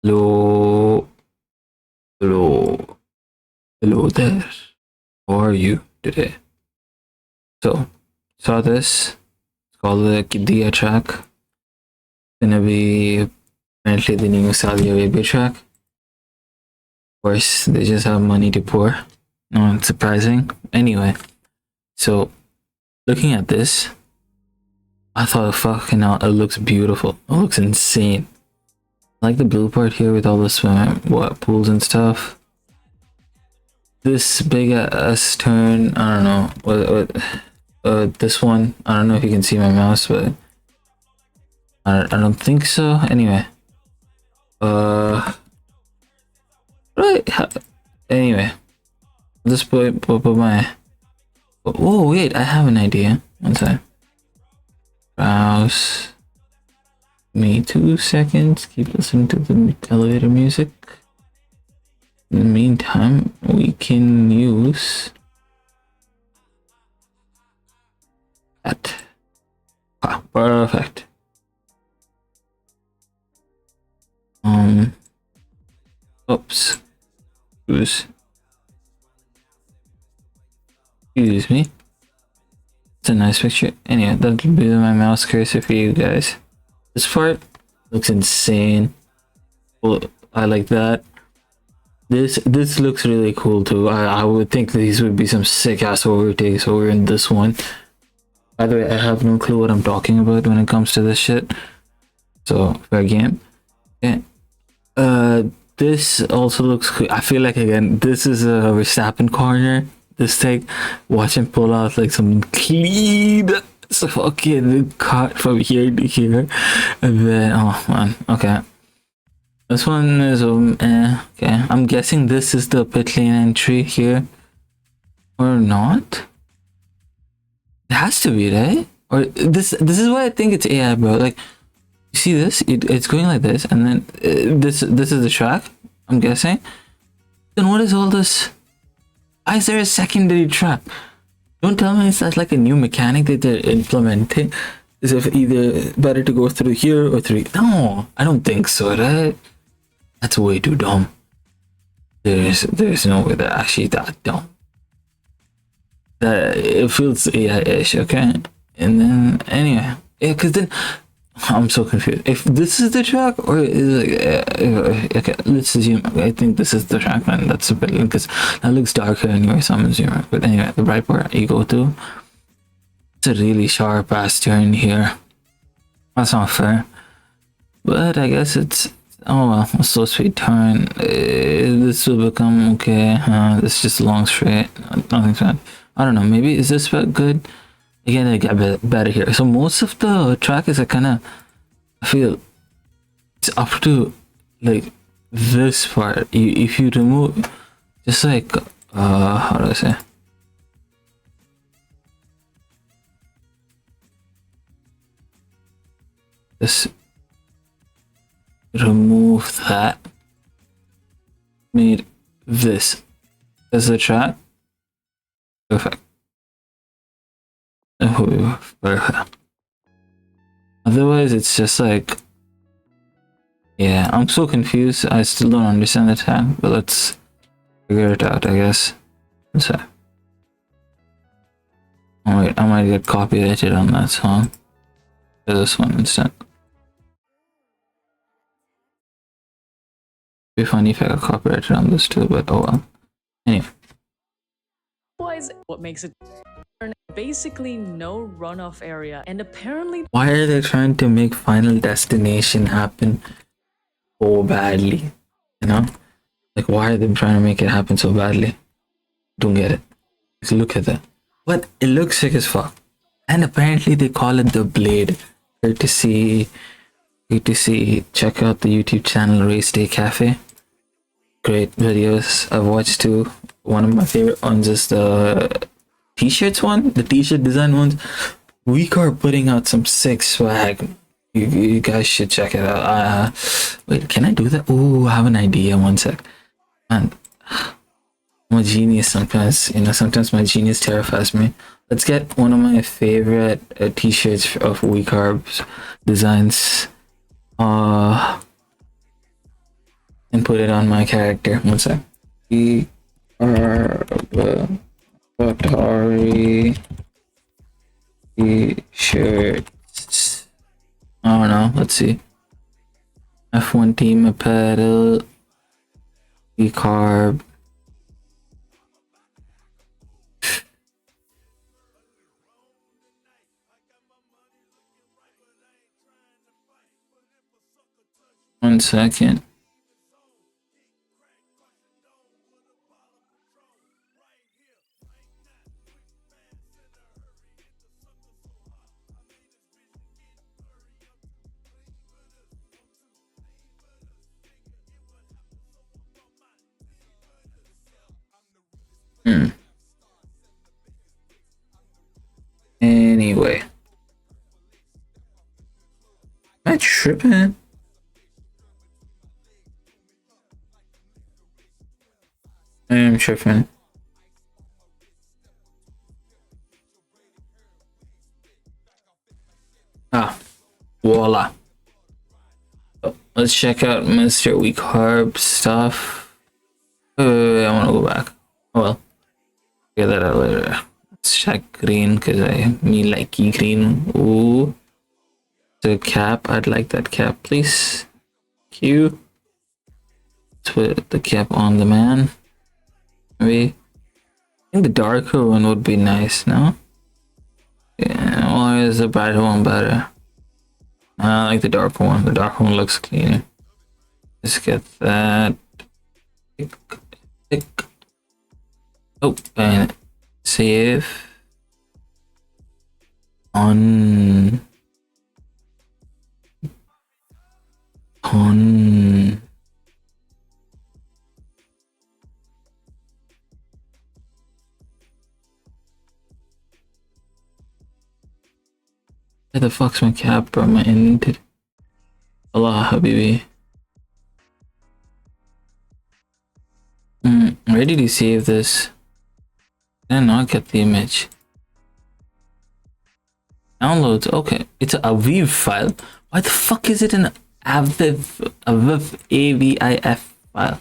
Hello, hello, hello there. How are you today? So, saw this. It's called the Kiddiya track. Gonna be apparently the new Saudi Arabia track. Of course, they just have money to pour. Not surprising. Anyway, so looking at this, I thought fucking hell, it looks beautiful. It looks insane. I like the blue part here with all the pools and stuff. This big ass turn, I don't know what this one, I don't know if you can see my mouse, but I don't think so. Anyway, right. Anyway, I'll just put my. Oh wait, I have an idea. One second. Browse. Me 2 seconds. Keep listening to the elevator music. In the meantime, we can use that. Ah, perfect. Oops. Excuse me. It's a nice picture. Anyway, that'll be my mouse cursor for you guys. This part looks insane. Well, I like that. This looks really cool too. I would think these would be some sick ass overtakes over in this one. By the way, I have no clue what I'm talking about when it comes to this shit. So fair game. Okay. This also looks cool. I feel like again, this is a Verstappen corner. This thing, watch him pull out like some clean fucking cut from here to here, and then oh man, okay. This one is okay. I'm guessing this is the pit lane entry here, or not? It has to be, right? Or this is why I think it's AI, bro. Like, you see this? It's going like this, and then this is the track. I'm guessing. Then what is all this? Why is there a secondary track? Don't tell me it's like a new mechanic that they're implementing. Is it either better to go through here or through? No, I don't think so, right? That's way too dumb. There's no way that actually that dumb. It feels AI-ish, okay? And then anyway, yeah, because then I'm so confused. If this is the track, or is it, okay, let's assume. I think this is the track, and that's a bit because that looks darker anyway. So I'm assuming. But anyway, the right part you go to, it's a really sharp ass turn here. That's not fair, but I guess it's. Oh well, a slow straight turn. This will become okay. This is just a long straight. Nothing's bad. I don't know. Maybe is this good? Again, I get better here. So most of the track is kind of, I feel it's up to like this part. If you remove, just like how do I say? Just remove that. Made this as the track. Perfect. Oh, perfect. Otherwise, it's just like, yeah, I'm so confused. I still don't understand the tag, but let's figure it out, I guess. So, oh wait, I might get copyrighted on that song. Do this one instead. It'd be funny if I got copyrighted on this too, but oh well. Anyway. What makes it basically no runoff area, and apparently why are they trying to make Final Destination happen so badly? You know, like why are they trying to make it happen so badly? Don't get it. Just look at that. What? It looks sick as fuck. And apparently they call it the Blade. Good to see. Check out the YouTube channel Race Day Cafe. Great videos I've watched too. One of my favorite ones is the t-shirts one, the t-shirt design ones. We are putting out some sick swag. You guys should check it out. Wait, can I do that? Oh, I have an idea. One sec. Man, I'm a genius sometimes. You know, sometimes my genius terrifies me. Let's get one of my favorite t-shirts of We Carbs designs. and put it on my character. One sec. Atari t-shirts. I don't know. Let's see. F1 team apparel. Carb. One second. Anyway. Am I tripping? I am tripping. Ah, voila. So, let's check out Mr. Weak Carb stuff. I want to go back. Oh well. Get that out later. Let's check green because me likey green. Ooh. The cap. I'd like that cap, please. Q. Let's put the cap on the man. Maybe. I think the darker one would be nice, no? Yeah, or is the brighter one better? I like the darker one. The darker one looks cleaner. Let's get that. Tick. Oh, and save. On. Where the fuck's my cap, bro? My end. Allah, Habibi. Where did you save this? Did I not get the image? Downloads. Okay, it's a AVIF file. Why the fuck is it an AVIF AVIF file?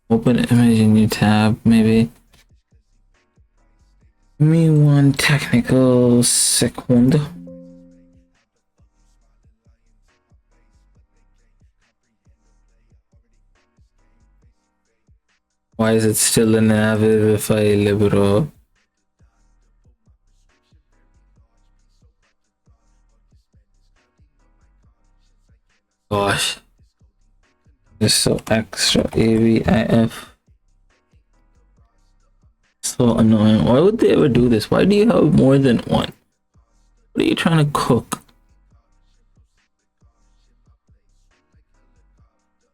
Open image in new tab, maybe. Give me one technical second. Why is it still an AVIF file, bro? Gosh. Just so extra AVIF. So annoying. Why would they ever do this? Why do you have more than one? What are you trying to cook?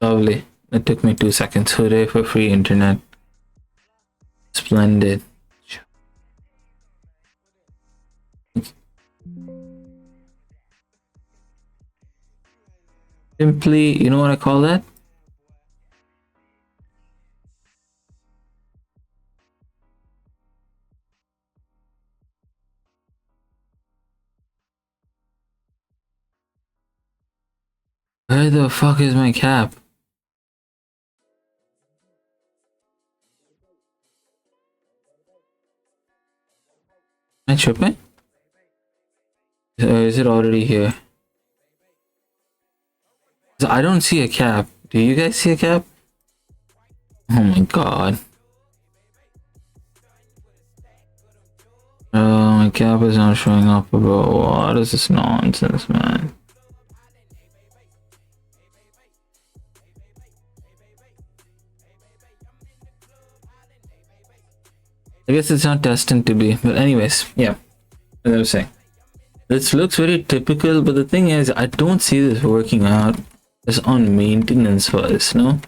Lovely. It took me 2 seconds. Hooray for free internet. Splendid. Simply, you know what I call that? Where the fuck is my cap? Am I tripping? Or is it already here? I don't see a cap. Do you guys see a cap? Oh my god. Oh, my cap is not showing up, bro. What is this nonsense, man? I guess it's not destined to be, but anyways, yeah, as I was saying, this looks very typical, but the thing is, I don't see this working out as on maintenance wise, no?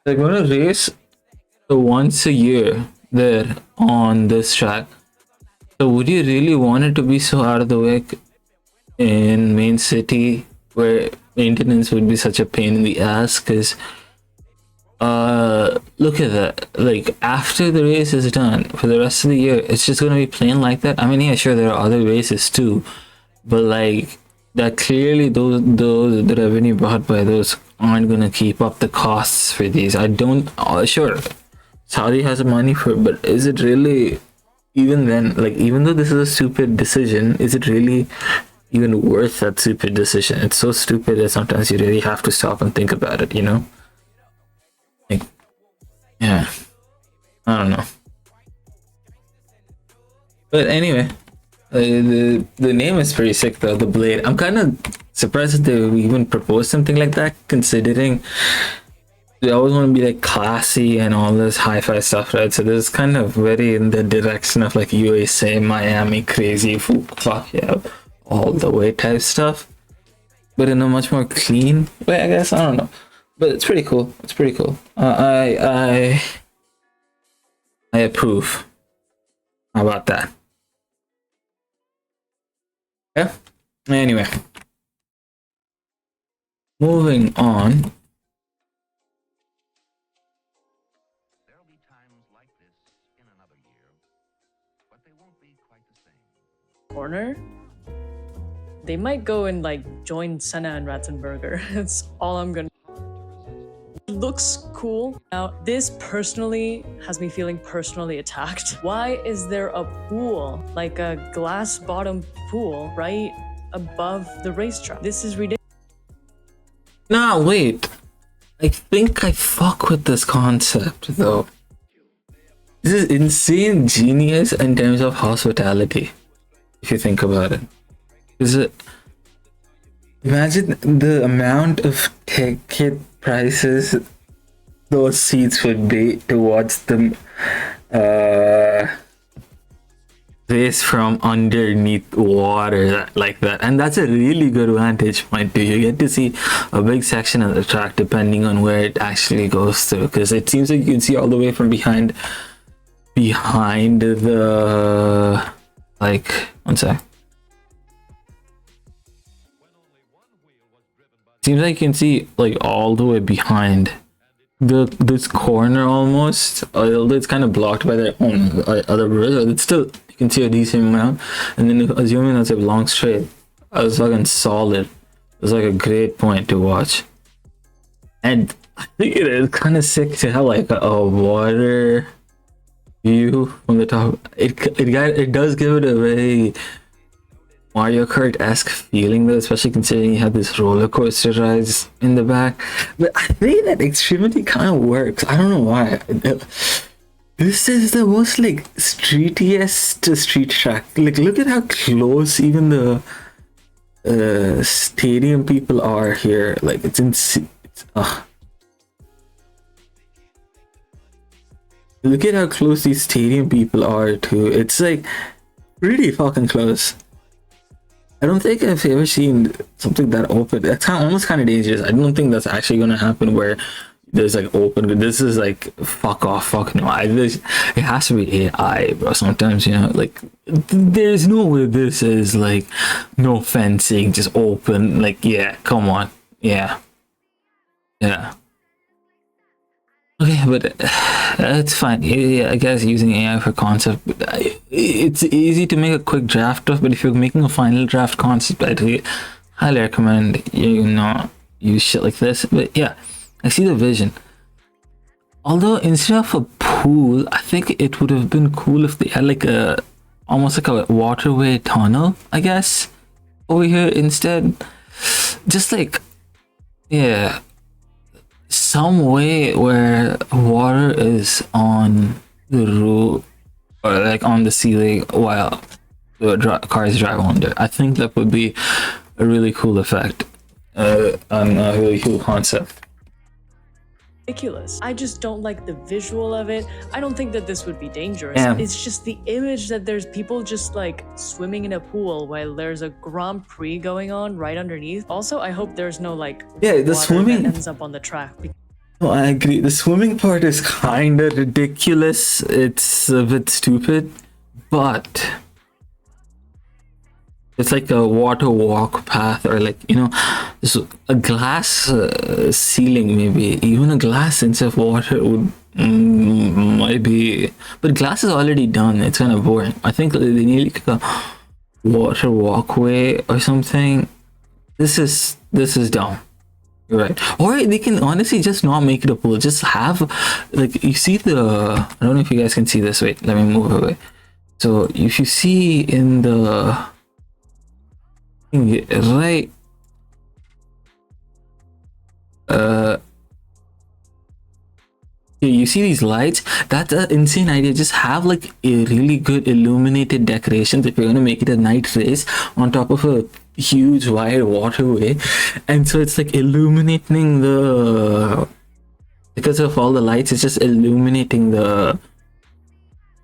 They're gonna race once a year there on this track, so would you really want it to be so out of the way in main city where maintenance would be such a pain in the ass? Because look at that, like after the race is done for the rest of the year, it's just gonna be plain like that. I mean, yeah, sure, there are other races too, but like that clearly those the revenue brought by those aren't gonna keep up the costs for these. I don't. Sure, Saudi has the money for it, but is it really? Even then, like, even though this is a stupid decision, is it really even worth that stupid decision? It's so stupid that sometimes you really have to stop and think about it. You know? Like, yeah. I don't know. But anyway, the name is pretty sick though. The Blade. I'm kind of surprised that they even proposed something like that, considering they always want to be like classy and all this hi-fi stuff, right? So this is kind of very in the direction of like USA, Miami, crazy, fuck yeah, all the way type stuff, but in a much more clean way, I guess. I don't know, but it's pretty cool. It's pretty cool. I approve. How about that? Yeah. Anyway, moving on. There'll be times like this in another year, but they won't be quite the same. Corner. They might go and like join Senna and Ratzenberger. That's all I'm gonna. It looks cool. Now, this personally has me feeling personally attacked. Why is there a pool, like a glass bottom pool, right above the racetrack? This is ridiculous. Nah, wait. I think I fuck with this concept though. This is insane genius in terms of hospitality, if you think about it. Is it? Imagine the amount of ticket prices those seats would be to watch them race from underneath water like that, and that's a really good vantage point too. You get to see a big section of the track depending on where it actually goes through, because it seems like you can see all the way from behind the, like, one sec. Seems like you can see like all the way behind this corner almost, although it's kind of blocked by their own other bridge, but it's still, you can see a decent amount. And then assuming that's a long straight, I was fucking solid. It was like a great point to watch. And I think it is kind of sick to have like a water view from the top. It does give it a very Mario Kart-esque feeling though, especially considering you have this roller coaster rides in the back. But I think that extremity kind of works. I don't know why. This is the most like streetiest street track. Like, look at how close even the stadium people are here. Like, it's insane. Look at how close these stadium people are to. It's like really fucking close. I don't think I've ever seen something that open. That's almost kind of dangerous. I don't think that's actually gonna happen where there's like open. This is like fuck off, fuck no. It has to be AI, bro. Sometimes, you know, like there's no way this is like no fencing, just open. Like, yeah, come on, yeah. Okay, but it's fine. Yeah, I guess using AI for concept, it's easy to make a quick draft of. But if you're making a final draft concept, I'd highly recommend you not use shit like this. But yeah, I see the vision. Although instead of a pool, I think it would have been cool if they had like a almost like a waterway tunnel, I guess, over here instead. Just like, yeah, some way where water is on the roof or like on the ceiling while the cars drive under. I think that would be a really cool effect and a really cool concept. Ridiculous. I just don't like the visual of it. I don't think that this would be dangerous. Yeah. It's just the image that there's people just like swimming in a pool while there's a Grand Prix going on right underneath. Also, I hope there's no like the water swimming that ends up on the track. No, I agree. The swimming part is kind of ridiculous. It's a bit stupid, but it's like a water walk path, or like, you know, a glass ceiling, maybe even a glass instead of water would might be, but glass is already done. It's kind of boring. I think they need like a water walkway or something This is dumb. You're right. Or they can honestly just not make it a pool. Just have, like, you see the, I don't know if you guys can see this. Wait, let me move away. So if you see in the right, you see these lights? That's an insane idea. Just have like a really good illuminated decorations if you're gonna make it a night race on top of a huge wide waterway, and so it's like illuminating the, because of all the lights, it's just illuminating the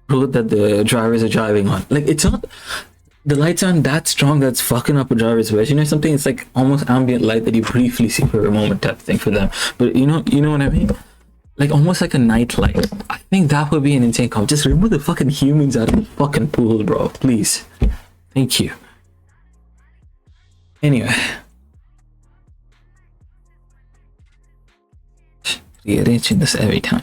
road that the drivers are driving on. Like, it's not, the lights aren't that strong that's fucking up a driver's vision or something. It's like almost ambient light that you briefly see for a moment type thing for them. But you know what I mean? Like almost like a night light. I think that would be an insane call. Just remove the fucking humans out of the fucking pool, bro. Please. Thank you. Anyway. Rearranging this every time.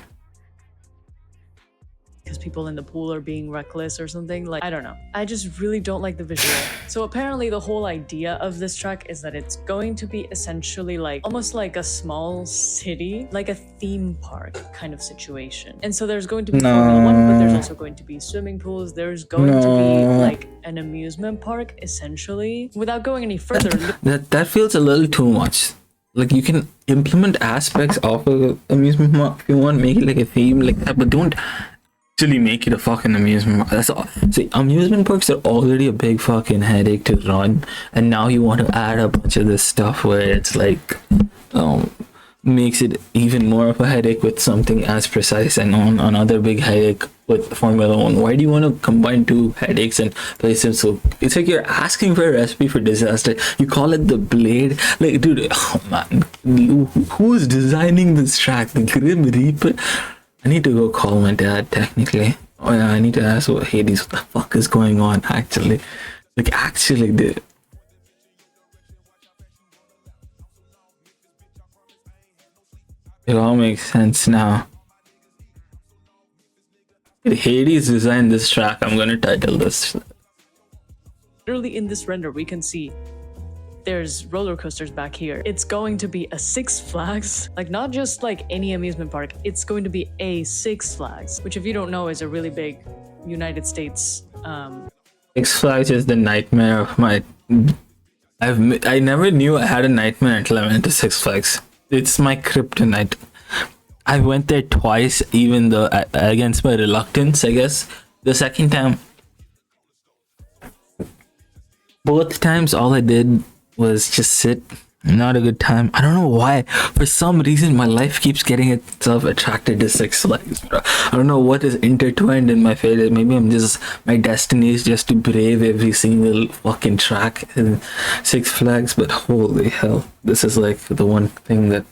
Because people in the pool are being reckless or something. Like, I don't know. I just really don't like the visual. So apparently the whole idea of this track is that it's going to be essentially like almost like a small city, like a theme park kind of situation. And so there's going to be Formula 1, but there's also going to be swimming pools. There's going to be like an amusement park essentially. Without going any further, That feels a little too much. Like, you can implement aspects of a amusement park if you want, make it like a theme like that, but don't actually make it a fucking amusement park. That's all. See, amusement parks are already a big fucking headache to run, and now you want to add a bunch of this stuff where it's like makes it even more of a headache with something as precise, and on another big headache with Formula 1. Why do you want to combine two headaches and place them? So it's like you're asking for a recipe for disaster. You call it the Blade. Like, dude, oh man, who's designing this track? The Grim Reaper? I need to go call my dad, technically. Oh yeah, I need to ask what Hades, what the fuck is going on, actually. Like, actually, dude. It all makes sense now. Hades designed this track. I'm gonna title this. literally in this render, we can see there's roller coasters back here. It's going to be a Six Flags, like not just like any amusement park. It's going to be a Six Flags, which if you don't know is a really big United States. Six Flags is the nightmare of my. I never knew I had a nightmare until I went to Six Flags. It's my kryptonite. I went there twice, even though against my reluctance, I guess. The second time, both times, all I did was just sit. Not a good time. I don't know why. For some reason, my life keeps getting itself attracted to Six Flags, bro. I don't know what is intertwined in my fate. Maybe my destiny is just to brave every single fucking track in Six Flags. But holy hell, this is like the one thing that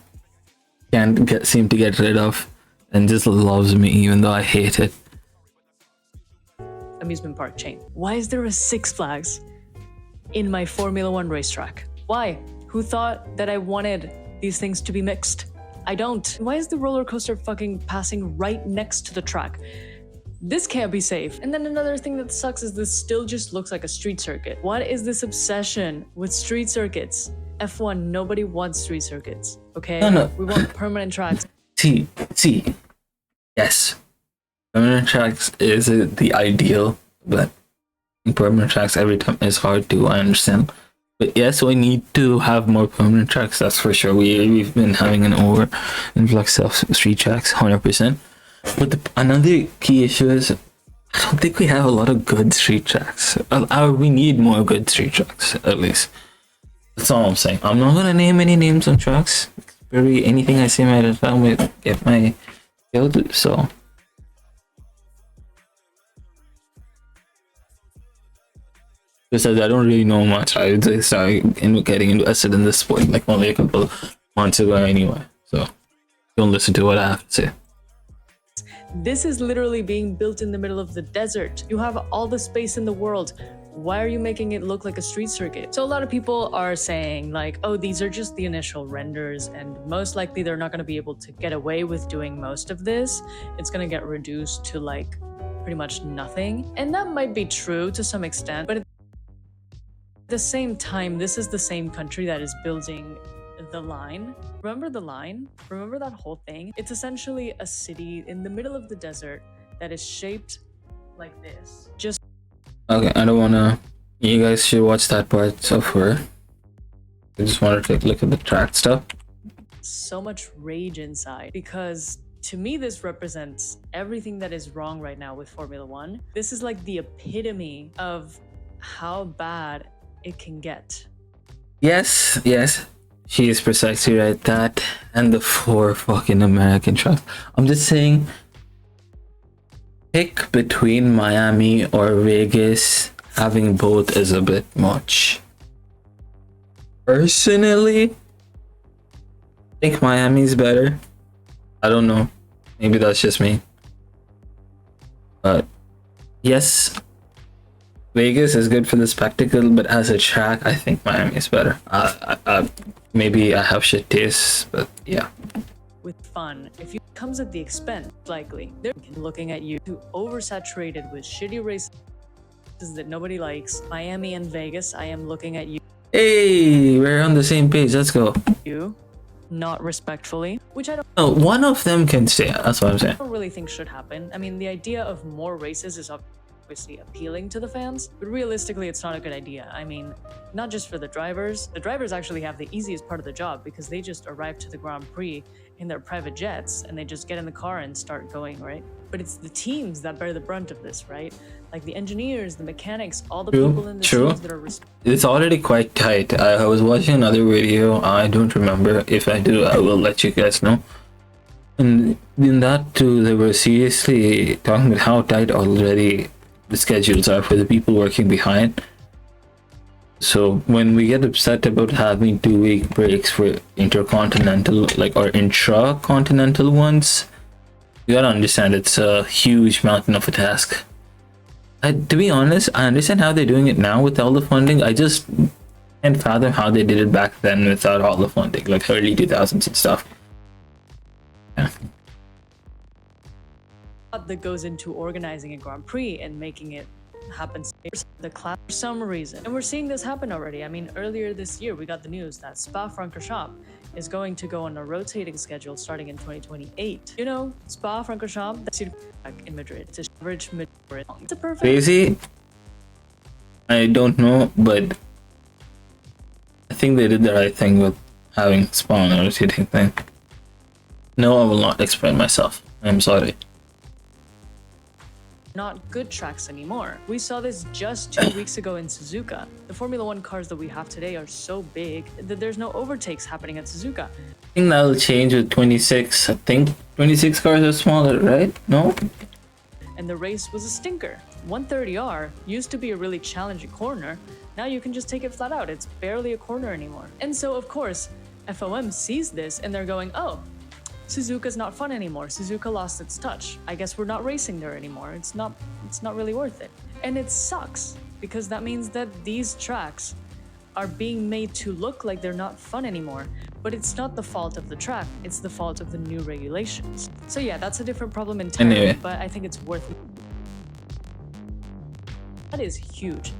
can't seem to get rid of, and just loves me even though I hate it. Amusement park chain. Why is there a Six Flags in my Formula 1 racetrack? Why? Who thought that I wanted these things to be mixed? I don't. Why is the roller coaster fucking passing right next to the track? This can't be safe. And then another thing that sucks is this still just looks like a street circuit. What is this obsession with street circuits? F1, nobody wants street circuits, okay? No. We want permanent tracks. See. Yes. Permanent tracks is the ideal, but permanent tracks every time is hard to, I understand. But yes, we need to have more permanent tracks, that's for sure. We've been having an over influx of street tracks, 100%. But another key issue is I don't think we have a lot of good street tracks. We need more good street tracks, at least. That's all I'm saying. I'm not gonna name any names on tracks. Anything I say might as well get my killed, so. Because I don't really know much. I just started getting invested in this sport like only a couple months ago anyway. So don't listen to what I have to say. This is literally being built in the middle of the desert. You have all the space in the world. Why are you making it look like a street circuit? So a lot of people are saying like, oh, these are just the initial renders and most likely they're not going to be able to get away with doing most of this. It's going to get reduced to like pretty much nothing. And that might be true to some extent, but at the same time, this is the same country that is building the line. Remember the line? Remember that whole thing? It's essentially a city in the middle of the desert that is shaped like this. Just Okay, I don't wanna. You guys should watch that part so far. I just want to take a look at the track stuff. so much rage inside because to me this represents everything that is wrong right now with Formula One. This is like the epitome of how bad it can get. Yes, she is precisely right. That and the 4 fucking American trucks. I'm just saying, pick between Miami or Vegas. Having both is a bit much. Personally, I think Miami's better. I don't know. Maybe that's just me. But yes, Vegas is good for the spectacle, but as a track, I think Miami is better. Maybe I have shit tastes, but yeah. With fun, if it comes at the expense, likely they're looking at you too oversaturated with shitty races that nobody likes. Miami and Vegas, I am looking at you. Hey, we're on the same page. Let's go. Not respectfully, which I No, one of them can stay. That's what I'm saying. don't really think should happen. I mean, the idea of more races is obviously appealing to the fans, but realistically, it's not a good idea. I mean, not just for the drivers. The drivers actually have the easiest part of the job because they just arrive to the Grand Prix in their private jets and they just get in the car and start going, right? But it's the teams that bear the brunt of this, right? Like the engineers, the mechanics, all the people in the teams that are It's already quite tight. I was watching another video. I don't remember. If I do, I will let you guys know. And in that too, they were seriously talking about how tight already the schedules are for the people working behind. So when we get upset about having 2-week breaks for intercontinental, like, or intra-continental ones, you gotta understand it's a huge mountain of a task. To be honest, I understand how they're doing it now with all the funding. I just can't fathom how they did it back then without all the funding, like early 2000s and stuff. Yeah. that goes into organizing a Grand Prix and making it happen the class for some reason. And we're seeing this happen already. I mean, earlier this year, we got the news that Spa-Francorchamps is going to go on a rotating schedule starting in 2028. You know, Spa-Francorchamps, that's in Madrid. It's average Madrid. It's a perfect. Crazy? I don't know, but I think they did the right thing with having Spa on a rotating thing. No, I will not explain myself. I'm sorry. Not good tracks anymore. We saw this just 2 weeks ago in Suzuka. The Formula One cars that we have today are so big that there's no overtakes happening at Suzuka. I think that'll change with 26. I think 26 cars are smaller, right? No? And the race was a stinker. 130R used to be a really challenging corner. Now you can just take it flat out. It's barely a corner anymore. And so, of course, FOM sees this and they're going, oh, Suzuka's not fun anymore. Suzuka lost its touch. I guess we're not racing there anymore. It's not really worth it. And it sucks because that means that these tracks are being made to look like they're not fun anymore. But it's not the fault of the track. It's the fault of the new regulations. So yeah, that's a different problem entirely, Anyway. but I think it's worth it. That is huge.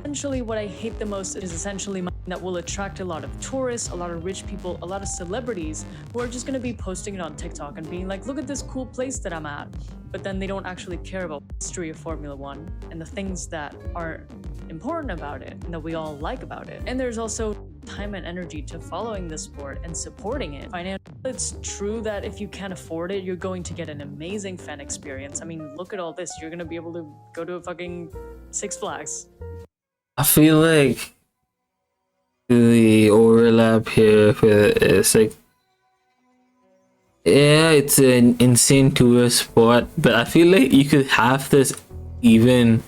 Essentially, what I hate the most is essentially that will attract a lot of tourists, a lot of rich people, a lot of celebrities who are just going to be posting it on TikTok and being like, look at this cool place that I'm at. But then they don't actually care about the history of Formula One and the things that are important about it and that we all like about it. And there's also time and energy to following the sport and supporting it. Financially, it's true that if you can't afford it, you're going to get an amazing fan experience. I mean, look at all this. You're going to be able to go to a fucking Six Flags. I feel like the overlap here is like, yeah, it's an insane tourist spot, but I feel like you could have this even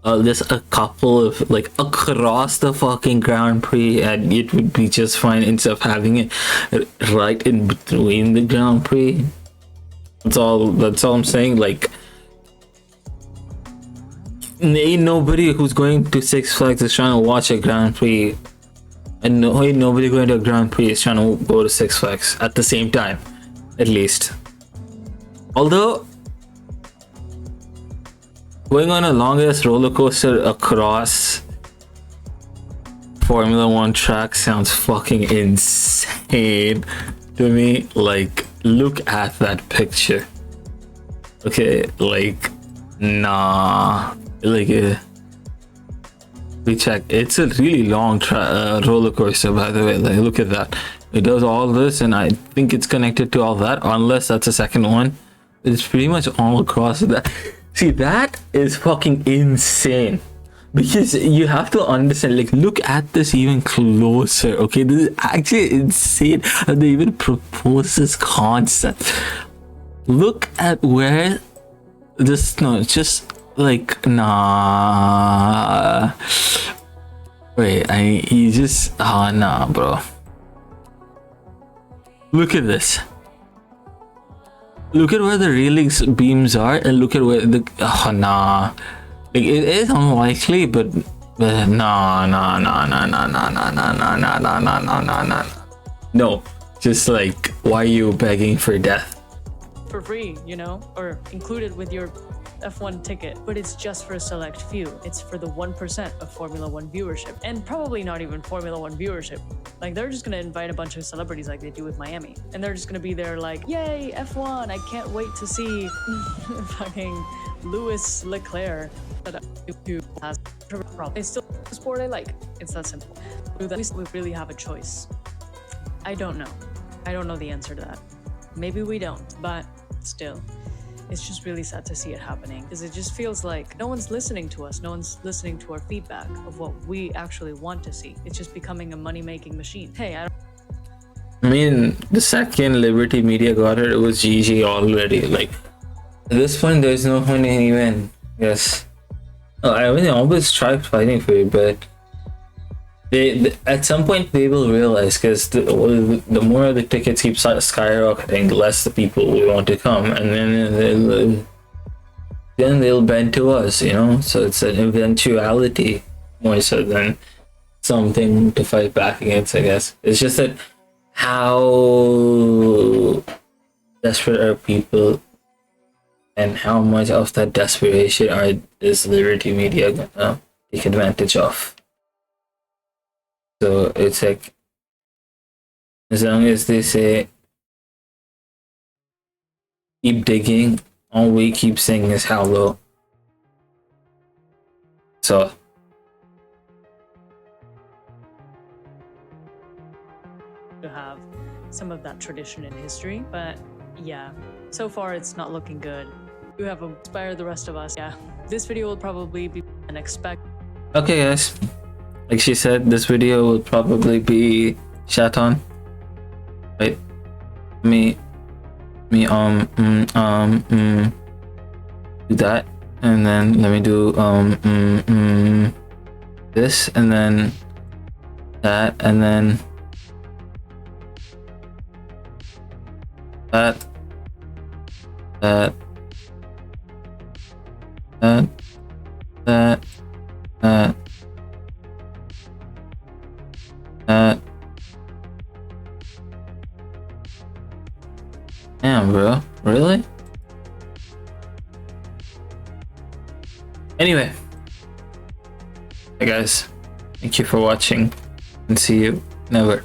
just a couple of like across the fucking Grand Prix and it would be just fine instead of having it right in between the Grand Prix. That's all I'm saying. Like, ain't nobody who's going to Six Flags is trying to watch a Grand Prix, and ain't nobody going to a Grand Prix is trying to go to Six Flags at the same time, at least. Although Going on a longest roller coaster across Formula One track sounds fucking insane to me. Like, look at that picture. Okay, like, nah, like, we check. It's a really long roller coaster, by the way. Like, look at that. It does all this, and I think it's connected to all that, unless that's a second one. It's pretty much all across that. See, that is fucking insane. Because you have to understand, like, look at this even closer. Okay, this is actually insane how they even propose this concept. Look at where this, no, it's just like, nah. Wait, nah, bro. Look at this. Look at where the railings beams are, and look at where the, nah. Like, it is unlikely, but nah. No, just like, why are you begging for death? For free, you know, or included with your F1 ticket, but it's just for a select few. It's for the 1% of Formula One viewership, and probably not even Formula One viewership. Like, they're just gonna invite a bunch of celebrities like they do with Miami, and they're just gonna be there like, yay, F1, I can't wait to see fucking Louis Leclerc. It's still a sport I like. It's that simple. At least we really have a choice. I don't know. I don't know the answer to that. Maybe we don't, but still, it's just really sad to see it happening, because it just feels like no one's listening to us. No one's listening to our feedback of what we actually want to see. It's just becoming a money-making machine. Hey, I mean, the second Liberty Media got it was GG already. Like, at this point, there's no point in even, yes. I mean, they always try fighting for it, but they at some point they will realize, because the more the tickets keep skyrocketing, the less the people will want to come, and then they'll bend to us, you know. So it's an eventuality more so than something to fight back against, I guess. It's just that how desperate are people, and how much of that desperation is Liberty Media gonna take advantage of. So it's like, as long as they say keep digging, all we keep saying is how low. So to have some of that tradition in history, but yeah, so far it's not looking good. You have inspired the rest of us. Yeah, this video will probably be unexpected. okay, guys, like she said, this video will probably be shot on. Wait, do that, and then let me do this, and then that, and then that. Damn, bro. Really? Anyway. Hey guys. Thank you for watching. And see you never.